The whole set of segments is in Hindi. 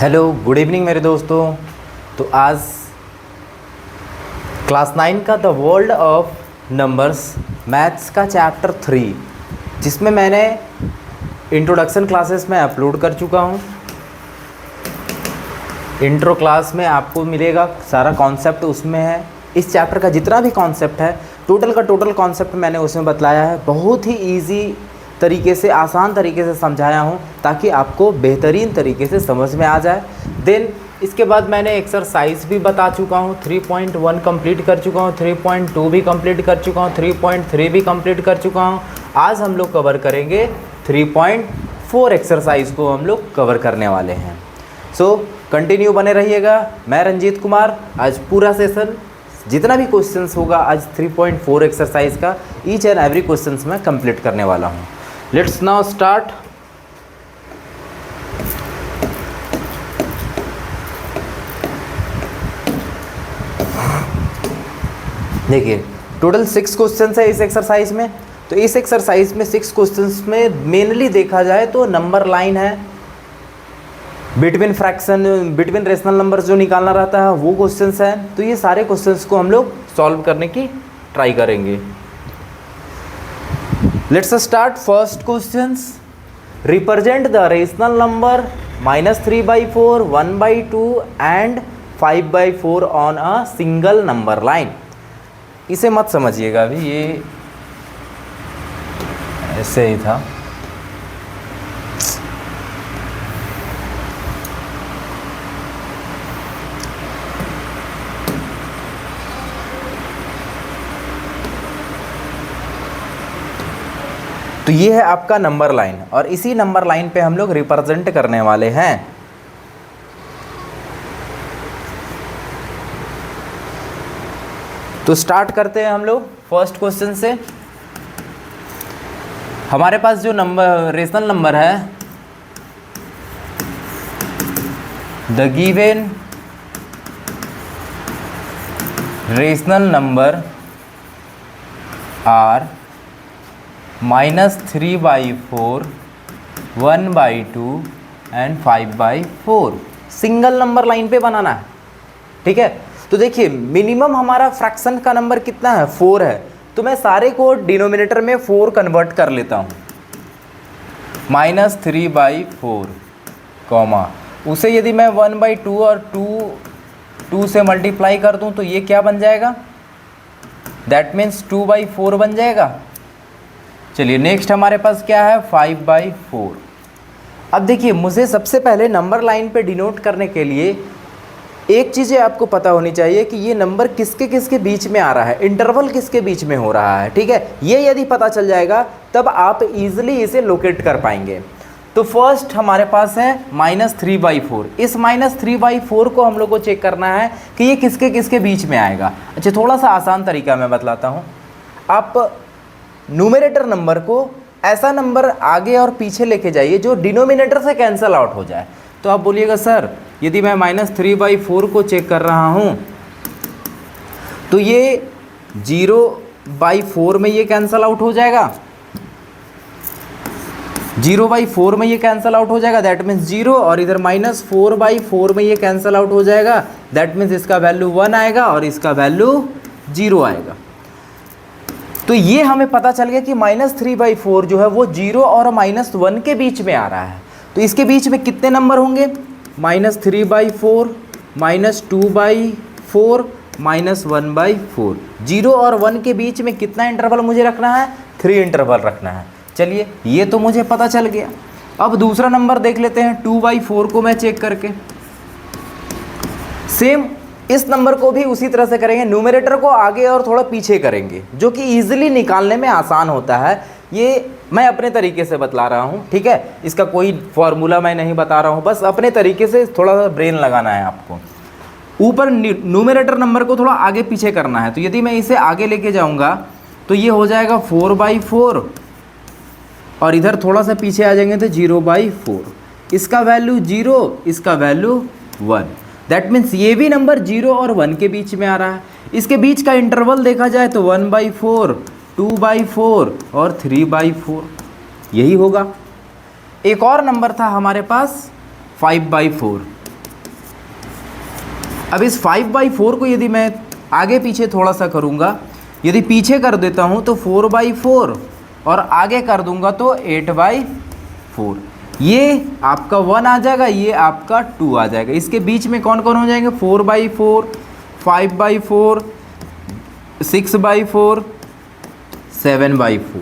हेलो गुड इवनिंग मेरे दोस्तों। तो आज क्लास 9 का the world of numbers maths का चैप्टर 3, जिसमें मैंने इंट्रोडक्शन क्लासेस में अपलोड कर चुका हूँ। इंट्रो क्लास में आपको मिलेगा सारा कॉन्सेप्ट उसमें है। इस चैप्टर का जितना भी कॉन्सेप्ट है टोटल का टोटल कॉन्सेप्ट मैंने उसमें बतलाया है। बहुत ही इजी तरीके से, आसान तरीके से समझाया हूँ ताकि आपको बेहतरीन तरीके से समझ में आ जाए। देन इसके बाद मैंने एक्सरसाइज भी बता चुका हूँ। 3.1 कंप्लीट कर चुका हूँ, 3.2 भी कंप्लीट कर चुका हूँ, 3.3 भी कंप्लीट कर चुका हूँ। आज हम लोग कवर करेंगे 3.4 एक्सरसाइज को हम लोग कवर करने वाले हैं। सो कंटिन्यू बने रहिएगा। मैं रंजीत कुमार आज पूरा सेशन जितना भी क्वेश्चंस होगा आज 3.4 एक्सरसाइज का ईच एंड एवरी क्वेश्चंस मैं कंप्लीट करने वाला हूँ। Let's now start. देखिए टोटल 6 क्वेश्चंस है इस एक्सरसाइज में। तो इस एक्सरसाइज में 6 क्वेश्चंस में मेनली देखा जाए तो नंबर लाइन है, between fraction, between rational number जो निकालना रहता है वो क्वेश्चंस हैं। तो ये सारे क्वेश्चंस को हम लोग सॉल्व करने की ट्राई करेंगे। Let's start. First questions, represent the rational number -3/4, 1/2 and 5/4 on a single number line. इसे मत समझिएगा अभी, ये ऐसे ही था। तो ये है आपका नंबर लाइन और इसी नंबर लाइन पे हम लोग रिप्रेजेंट करने वाले हैं। तो स्टार्ट करते हैं हम लोग फर्स्ट क्वेश्चन से। हमारे पास जो नंबर रेशनल नंबर है, the given rational number are -3/4, 1/2 and 5/4। Single number line पे बनाना है, ठीक है। तो देखिए मिनिमम हमारा फ्रैक्शन का नंबर कितना है, 4 है। तो मैं सारे को डिनोमिनेटर में 4 कन्वर्ट कर लेता हूँ। -3/4 कॉमा, उसे यदि मैं 1/2 और 2 से मल्टीप्लाई कर दूँ तो ये क्या बन जाएगा, दैट मीन्स 2/4 बन जाएगा। चलिए नेक्स्ट हमारे पास क्या है, 5/4। अब देखिए मुझे सबसे पहले नंबर लाइन पे डिनोट करने के लिए एक चीज़ें आपको पता होनी चाहिए कि ये नंबर किसके किसके बीच में आ रहा है, इंटरवल किसके बीच में हो रहा है, ठीक है। ये यदि पता चल जाएगा तब आप इजीली इसे लोकेट कर पाएंगे। तो फर्स्ट हमारे पास है -3/4। इस -3/4 को हम लोग को चेक करना है कि ये किसके किसके बीच में आएगा। अच्छा थोड़ा सा आसान तरीका मैं बतलाता हूँ। आप न्यूमरेटर नंबर को ऐसा नंबर आगे और पीछे लेके जाइए जो डिनोमिनेटर से कैंसिल आउट हो जाए। तो आप बोलिएगा सर यदि मैं -3/4 को चेक कर रहा हूँ तो ये 0/4 में ये कैंसिल आउट हो जाएगा, 0/4 में ये कैंसिल आउट हो जाएगा, दैट मीन्स 0। और इधर -4/4 में ये कैंसिल आउट हो जाएगा, दैट मीन्स इसका वैल्यू 1 आएगा और इसका वैल्यू 0 आएगा। तो ये हमें पता चल गया कि -3/4 जो है वो 0 और -1 के बीच में आ रहा है। तो इसके बीच में कितने नंबर होंगे, -3/4, -2/4, -1/4। 0 और 1 के बीच में कितना इंटरवल मुझे रखना है, 3 इंटरवल रखना है। चलिए ये तो मुझे पता चल गया। अब दूसरा नंबर देख लेते हैं, 2/4 को मैं चेक करके। सेम इस नंबर को भी उसी तरह से करेंगे, न्यूमरेटर को आगे और थोड़ा पीछे करेंगे जो कि ईजिली निकालने में आसान होता है। ये मैं अपने तरीके से बतला रहा हूँ, ठीक है। इसका कोई फॉर्मूला मैं नहीं बता रहा हूँ, बस अपने तरीके से थोड़ा सा ब्रेन लगाना है आपको। ऊपर न्यूमरेटर नंबर को थोड़ा आगे पीछे करना है। तो यदि मैं इसे आगे लेके जाऊँगा तो ये हो जाएगा 4/4 और इधर थोड़ा सा पीछे आ जाएंगे तो 0/4। इसका वैल्यू 0, इसका वैल्यू 1। दैट मीन्स ये भी नंबर 0 और 1 के बीच में आ रहा है। इसके बीच का इंटरवल देखा जाए तो 1/4, 2/4 और 3/4 यही होगा। एक और नंबर था हमारे पास 5/4। अब इस 5/4 को यदि मैं आगे पीछे थोड़ा सा करूँगा, यदि पीछे कर देता हूँ तो 4/4 और आगे कर दूंगा तो 8/4। ये आपका 1 आ जाएगा, ये आपका 2 आ जाएगा। इसके बीच में कौन कौन हो जाएंगे? 4/4, 5/4, 6/4, 7/4।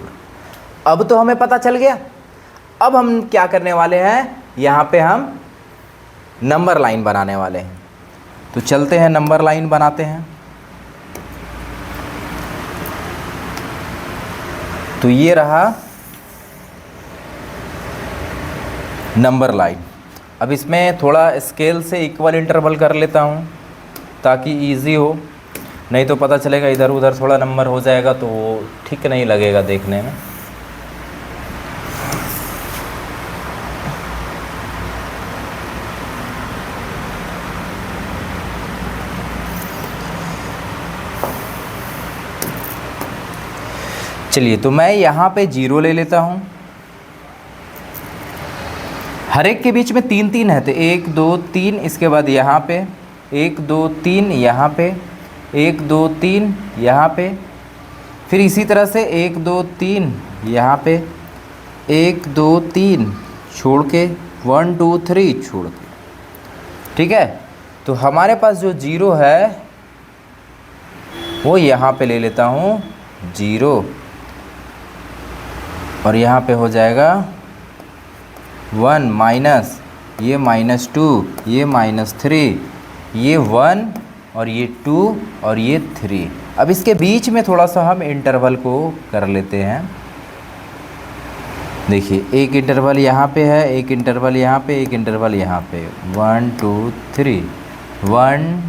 अब तो हमें पता चल गया। अब हम क्या करने वाले हैं, यहाँ पे हम नंबर लाइन बनाने वाले हैं। तो चलते हैं नंबर लाइन बनाते हैं। तो ये रहा नंबर लाइन। अब इसमें थोड़ा स्केल से इक्वल इंटरवल कर लेता हूँ ताकि इजी हो, नहीं तो पता चलेगा इधर उधर थोड़ा नंबर हो जाएगा तो ठीक नहीं लगेगा देखने में। चलिए, तो मैं यहाँ पे 0 ले लेता हूँ। हर एक के बीच में 3 3 है तो 1 2 3, इसके बाद यहाँ पे 1 2 3, यहाँ पे 1 2 3, यहाँ पे फिर इसी तरह से 1 2 3, यहाँ पे 1 2 3 छोड़ के 1 2 3 छोड़ के। ठीक है, तो हमारे पास जो 0 है वो यहाँ पे ले लेता हूँ 0, और यहाँ पे हो जाएगा 1 माइनस ये -2, ये -3, ये 1 और ये 2 और ये 3। अब इसके बीच में थोड़ा सा हम इंटरवल को कर लेते हैं। देखिए, एक इंटरवल यहाँ पे है, एक इंटरवल यहाँ पे, एक इंटरवल यहाँ पे। 1 2 3, 1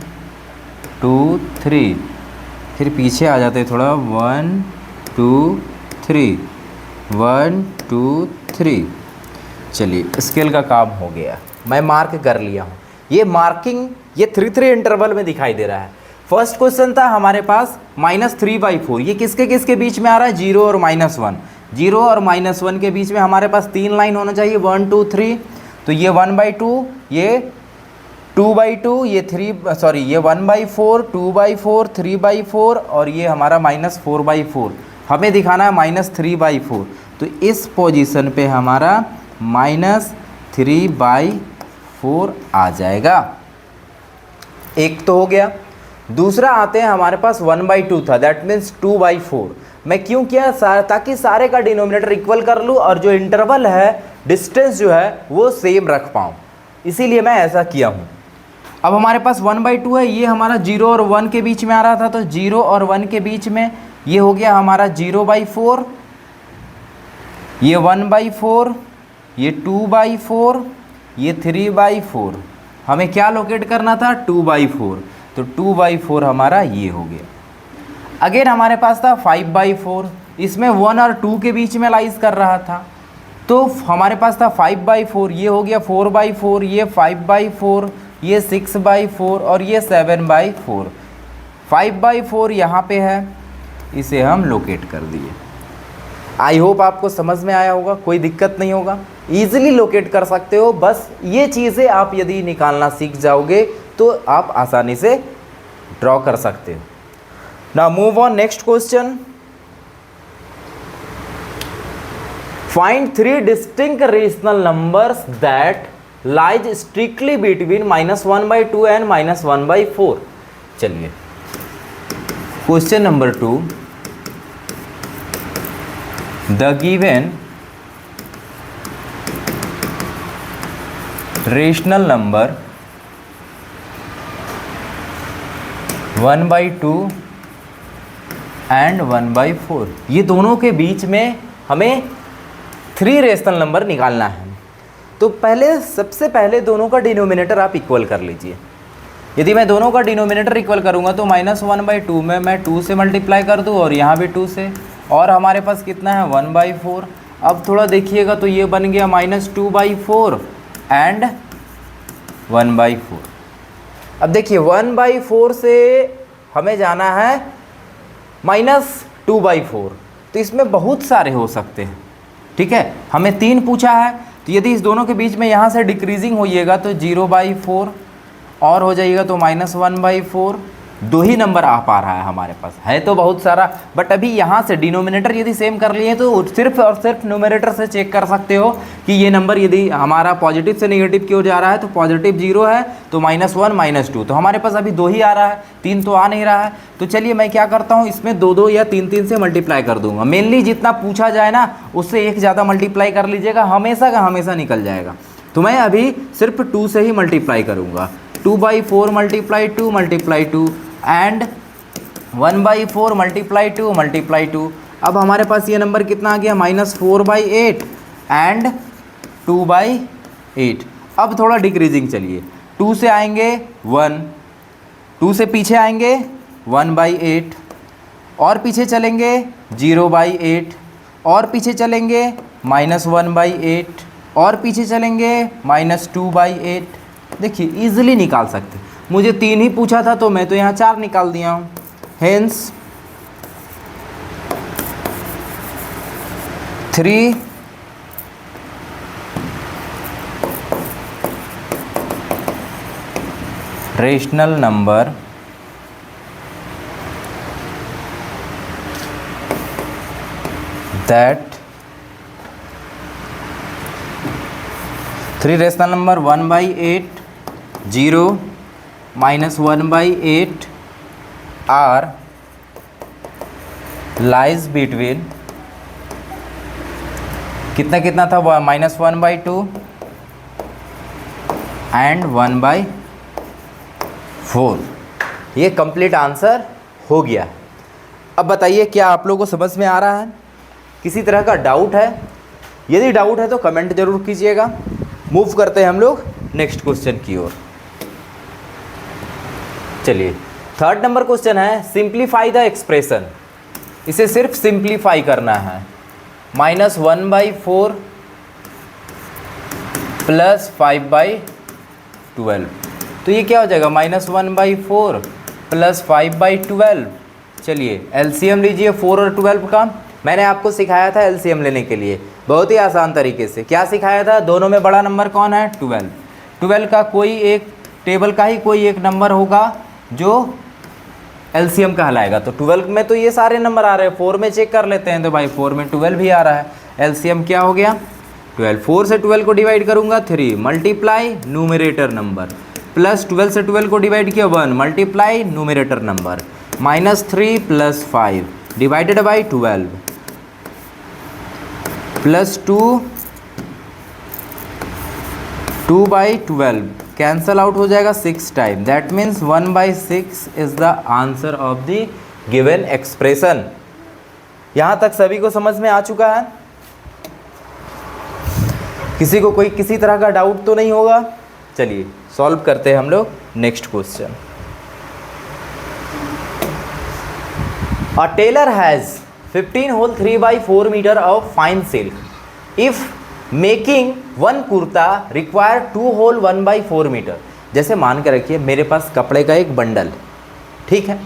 2 3, फिर पीछे आ जाते थोड़ा 1 2 3, 1 2 3। चलिए, स्केल का काम हो गया, मैं मार्क कर लिया हूँ। ये मार्किंग ये 3 3 इंटरवल में दिखाई दे रहा है। फर्स्ट क्वेश्चन था हमारे पास -3/4, ये किसके किसके बीच में आ रहा है? 0 और -1। 0 और -1 के बीच में हमारे पास 3 लाइन होना चाहिए, 1 2 3। तो ये 1/2, ये 2/2, ये 1/4, 2/4, 3/4 और ये हमारा -4/4। हमें दिखाना है -3/4। तो इस पोजीशन पे हमारा -3/4 आ जाएगा। एक तो हो गया। दूसरा आते हैं हमारे पास 1/2 था, दैट मीन्स 2/4। मैं क्यों किया? ताकि सारे का डिनोमिनेटर इक्वल कर लूँ और जो इंटरवल है, डिस्टेंस जो है वो सेम रख पाऊँ, इसीलिए मैं ऐसा किया हूँ। अब हमारे पास 1/2 है, ये हमारा 0 और 1 के बीच में आ रहा था, तो 0 और 1 के बीच में ये हो गया हमारा 0/4, ये 1/4, ये 2/4, ये 3/4। हमें क्या लोकेट करना था? 2/4। तो 2/4 हमारा ये हो गया। अगेन हमारे पास था 5/4, इसमें 1 और 2 के बीच में लाइज कर रहा था, तो हमारे पास था 5/4, ये हो गया 4/4, ये 5/4, ये 6/4 और ये 7/4। 5/4 यहाँ पे है, इसे हम लोकेट कर दिए। आई होप आपको समझ में आया होगा, कोई दिक्कत नहीं होगा, ईजिली लोकेट कर सकते हो। बस ये चीज़ें आप यदि निकालना सीख जाओगे तो आप आसानी से ड्रॉ कर सकते हो। Now move on next question. Find 3 distinct rational numbers that lies strictly between -1/2 and -1/4। चलिए, question number 2, the given rational number 1/2 and 1/4, ये दोनों के बीच में हमें 3 रेशनल नंबर निकालना है। तो सबसे पहले दोनों का डिनोमिनेटर आप इक्वल कर लीजिए। यदि मैं दोनों का डिनोमिनेटर इक्वल करूंगा तो -1/2 में मैं 2 से मल्टीप्लाई कर दूँ और यहाँ भी 2 से, और हमारे पास कितना है? 1/4। अब थोड़ा देखिएगा तो ये बन गया -2/4 एंड 1/4। अब देखिए 1/4 से हमें जाना है -2/4, तो इसमें बहुत सारे हो सकते हैं। ठीक है, हमें 3 पूछा है, तो यदि इस दोनों के बीच में यहाँ से डिक्रीजिंग होइएगा तो 0/4 और हो जाएगा तो -1/4। दो ही नंबर आ पा रहा है हमारे पास, है तो बहुत सारा, बट अभी यहाँ से डिनोमिनेटर यदि सेम कर लिए तो सिर्फ और सिर्फ न्यूमरेटर से चेक कर सकते हो कि ये नंबर यदि हमारा पॉजिटिव से नेगेटिव की ओर जा रहा है तो पॉजिटिव 0 है, तो -1 -2, तो हमारे पास अभी 2 ही आ रहा है, 3 तो आ नहीं रहा है। तो चलिए मैं क्या करता हूँ, इसमें 2 या 3 से मल्टीप्लाई कर दूंगा। मेनली जितना पूछा जाए ना उससे एक ज़्यादा मल्टीप्लाई कर लीजिएगा, हमेशा का हमेशा निकल जाएगा। तो मैं अभी सिर्फ 2 से ही मल्टीप्लाई करूँगा। 2/4 × 2 × 2 एंड 1/4 × 2 अब हमारे पास ये नंबर कितना आ गया, -4/8 एंड 2/8। अब थोड़ा डिक्रीजिंग चलिए, 2 से आएंगे 1, 2 से पीछे आएंगे 1/8, और पीछे चलेंगे 0/8, और पीछे चलेंगे -1/8, और पीछे चलेंगे -2/8। देखिए इजीली निकाल सकते, मुझे 3 ही पूछा था तो मैं तो यहाँ 4 निकाल दिया हूँ। Hence 3 rational number that 3 rational number 1/8, 0, -1/8 are lies between कितना कितना था, -1/2 एंड 1/4। ये कंप्लीट आंसर हो गया। अब बताइए क्या आप लोगों को समझ में आ रहा है, किसी तरह का डाउट है? यदि डाउट है तो कमेंट जरूर कीजिएगा। मूव करते हैं हम लोग नेक्स्ट क्वेश्चन की ओर। चलिए 3rd नंबर क्वेश्चन है, सिंप्लीफाई द एक्सप्रेशन। इसे सिर्फ सिंप्लीफाई करना है। -1/4 + 5/12, तो ये क्या हो जाएगा, -1/4 + 5/12। चलिए एलसीएम लीजिए 4 और 12 का। मैंने आपको सिखाया था एलसीएम लेने के लिए बहुत ही आसान तरीके से। क्या सिखाया था, दोनों में बड़ा नंबर कौन है, 12। 12 का कोई एक टेबल का ही कोई एक नंबर होगा जो एलसीएम कहलाएगा। तो 12 में तो ये सारे नंबर आ रहे हैं, 4 में चेक कर लेते हैं, तो भाई 4 में 12 भी आ रहा है। एलसीएम क्या हो गया, 12। 4 से 12 को डिवाइड करूंगा 3 मल्टीप्लाई न्यूमरेटर नंबर, प्लस 12 से 12 को डिवाइड किया 1 multiply numerator number, -3 + 5 divided by 12 plus 2/12 cancel out हो जाएगा 6 time. That means 1/6 is the answer of the given expression. यहाँ तक सभी को समझ में आ चुका है? किसी को कोई किसी तरह का डाउट तो नहीं होगा? चलिए सॉल्व करते हैं हम लोग next question. A tailor has 15 whole 3/4 metre of fine silk. If making 1 kurta require 2 whole 1/4 metre. जैसे मान के रखिए मेरे पास कपड़े का एक बंडल, ठीक है,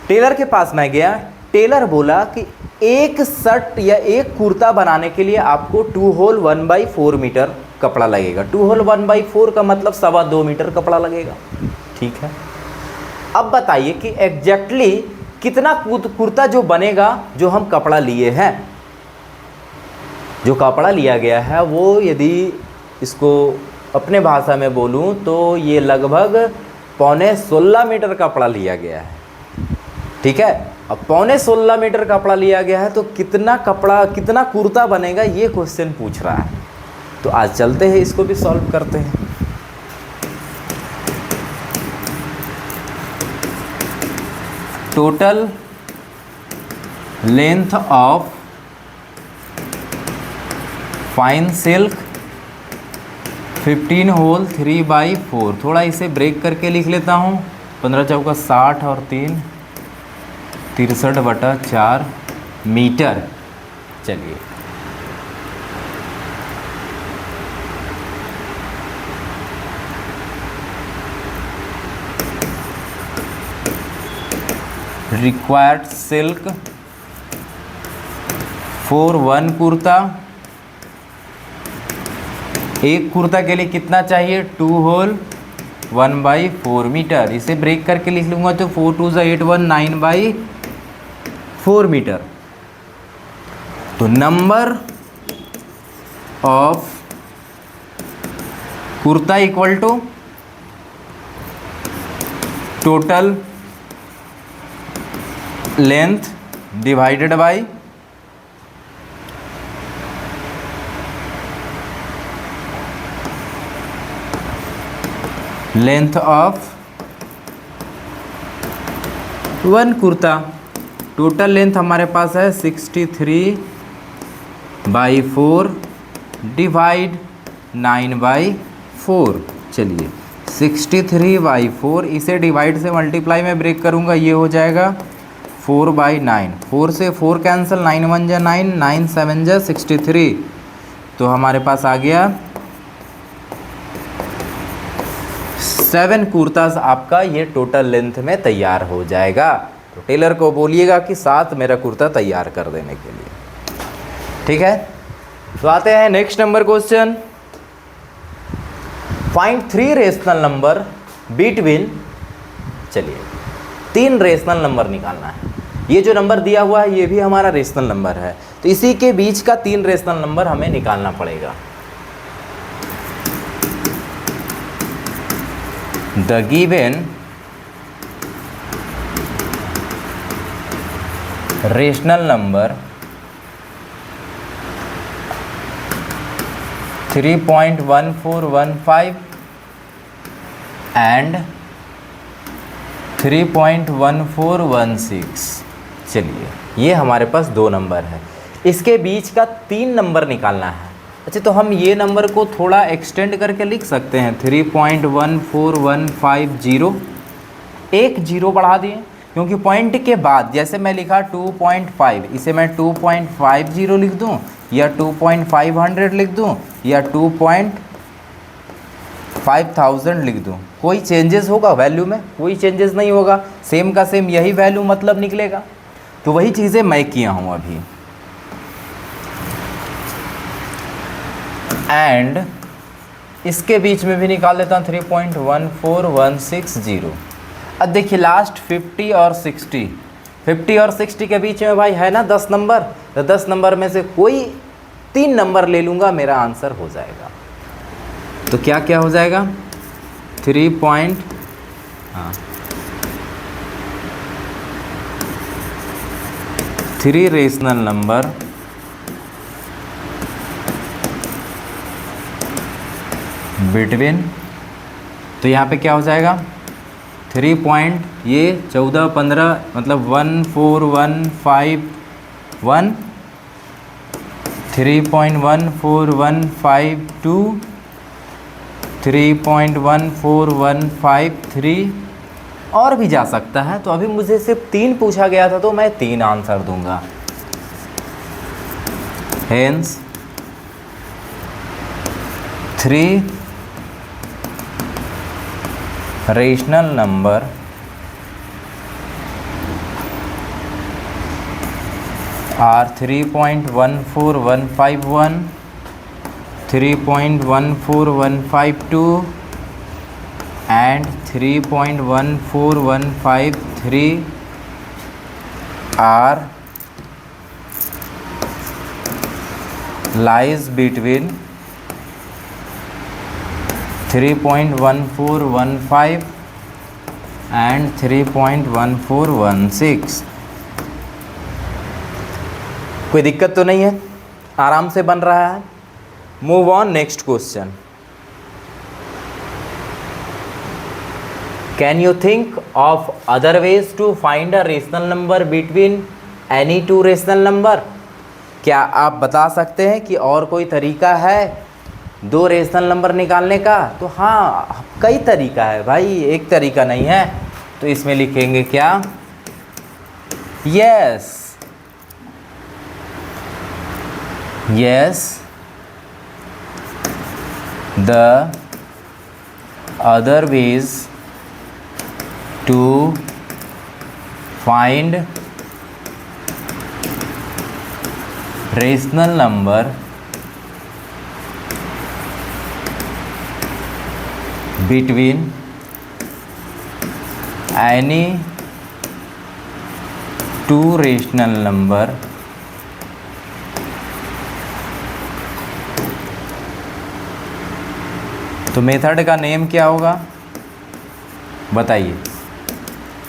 टेलर के पास मैं गया, टेलर बोला कि एक शर्ट या एक कुर्ता बनाने के लिए आपको 2 होल 1/4 मीटर कपड़ा लगेगा। 2 होल 1/4 का मतलब 2.25 मीटर कपड़ा लगेगा, ठीक है। अब बताइए कि एग्जैक्टली कितना कुर्ता जो बनेगा जो हम कपड़ा लिए हैं। जो कपड़ा लिया गया है वो यदि इसको अपने भाषा में बोलूं तो ये लगभग 15.5 मीटर कपड़ा लिया गया है, ठीक है। अब 15.5 मीटर कपड़ा लिया गया है तो कितना कपड़ा कितना कुर्ता बनेगा ये क्वेश्चन पूछ रहा है। तो आज चलते हैं इसको भी सॉल्व करते हैं। Total length of fine silk 15 whole 3/4। थोड़ा इसे ब्रेक करके लिख लेता हूँ। 15 चौका 60 और 3 63/4 मीटर। चलिए रिक्वायर्ड सिल्क फॉर 1 कुर्ता। एक कुर्ता के लिए कितना चाहिए, 2 होल 1/4 मीटर। इसे ब्रेक करके लिख लूँगा तो 4 2 8 1 9/4 मीटर। तो number of kurta equal to total length divided by length of one kurta. Total length हमारे पास है 63/4 डिवाइड 9/4। चलिए 63/4, इसे डिवाइड से मल्टीप्लाई में ब्रेक करूँगा, ये हो जाएगा 4/9। 4 से 4 कैंसिल, 9 1 जा 9, 9 7 जा 63। तो हमारे पास आ गया 7 कुर्ताज आपका ये टोटल लेंथ में तैयार हो जाएगा। तो टेलर को बोलिएगा कि 7 मेरा कुर्ता तैयार कर देने के लिए, ठीक है। तो आते हैं next number question. Find 3 rational number between. चलिए 3 रेशनल नंबर निकालना है। ये जो नंबर दिया हुआ है ये भी हमारा रेशनल नंबर है, तो इसी के बीच का 3 रेशनल नंबर हमें निकालना पड़ेगा। The given rational number 3.1415 and 3.1416। चलिए ये हमारे पास 2 नंबर है, इसके बीच का 3 नंबर निकालना है। अच्छा, तो हम ये नंबर को थोड़ा एक्सटेंड करके लिख सकते हैं 3.14150, एक जीरो बढ़ा दिए, क्योंकि पॉइंट के बाद जैसे मैं लिखा 2.5, इसे मैं 2.50 लिख दूं या 2.500 लिख दूं या 2.5000 लिख दूं, कोई चेंजेस होगा वैल्यू में? कोई चेंजेस नहीं होगा, सेम का सेम यही वैल्यू मतलब निकलेगा। तो वही चीज़ें मैं किया हूँ अभी। एंड इसके बीच में भी निकाल लेता हूँ 3.14160। अब देखिए लास्ट 50 और 60, 50 और 60 के बीच में भाई है ना 10 नंबर, तो 10 नंबर में से कोई 3 नंबर ले लूँगा, मेरा आंसर हो जाएगा। तो क्या क्या हो जाएगा? 3 रेशनल नंबर बिटवीन, तो यहाँ पे क्या हो जाएगा 3 पॉइंट ये 14 15 मतलब 14151, 3.14152, 3.14153 और भी जा सकता है। तो अभी मुझे सिर्फ 3 पूछा गया था तो मैं 3 आंसर दूंगा। Hence 3 rational number are 3.14151, 3.14152 and 3.14153 are lies between 3.1415 and 3.1416। कोई दिक्कत तो नहीं है, आराम से बन रहा है। Move on next question. Can you think of other ways to find a rational number between any 2 rational number? क्या आप बता सकते हैं कि और कोई तरीका है 2 रेशनल नंबर निकालने का? तो हाँ, कई तरीका है भाई, एक तरीका नहीं है। तो इसमें लिखेंगे क्या? Yes yes the other ways to find rational number between any two rational number तो मेथड का नेम क्या होगा बताइए,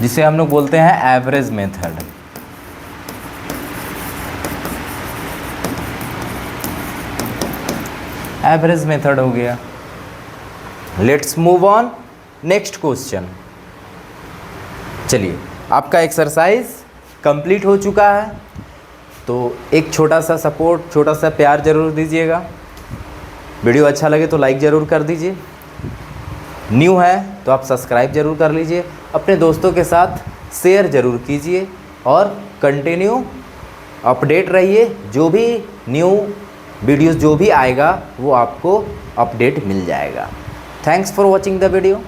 जिसे हम लोग बोलते हैं एवरेज मेथड। एवरेज मेथड हो गया। Let's move on next question. चलिए, आपका एक्सरसाइज कंप्लीट हो चुका है, तो एक छोटा सा सपोर्ट, छोटा सा प्यार ज़रूर दीजिएगा। वीडियो अच्छा लगे तो लाइक ज़रूर कर दीजिए। न्यू है तो आप सब्सक्राइब ज़रूर कर लीजिए। अपने दोस्तों के साथ शेयर ज़रूर कीजिए और कंटिन्यू अपडेट रहिए। जो भी न्यू वीडियोस जो भी आएगा वो आपको अपडेट मिल जाएगा। Thanks for watching the video.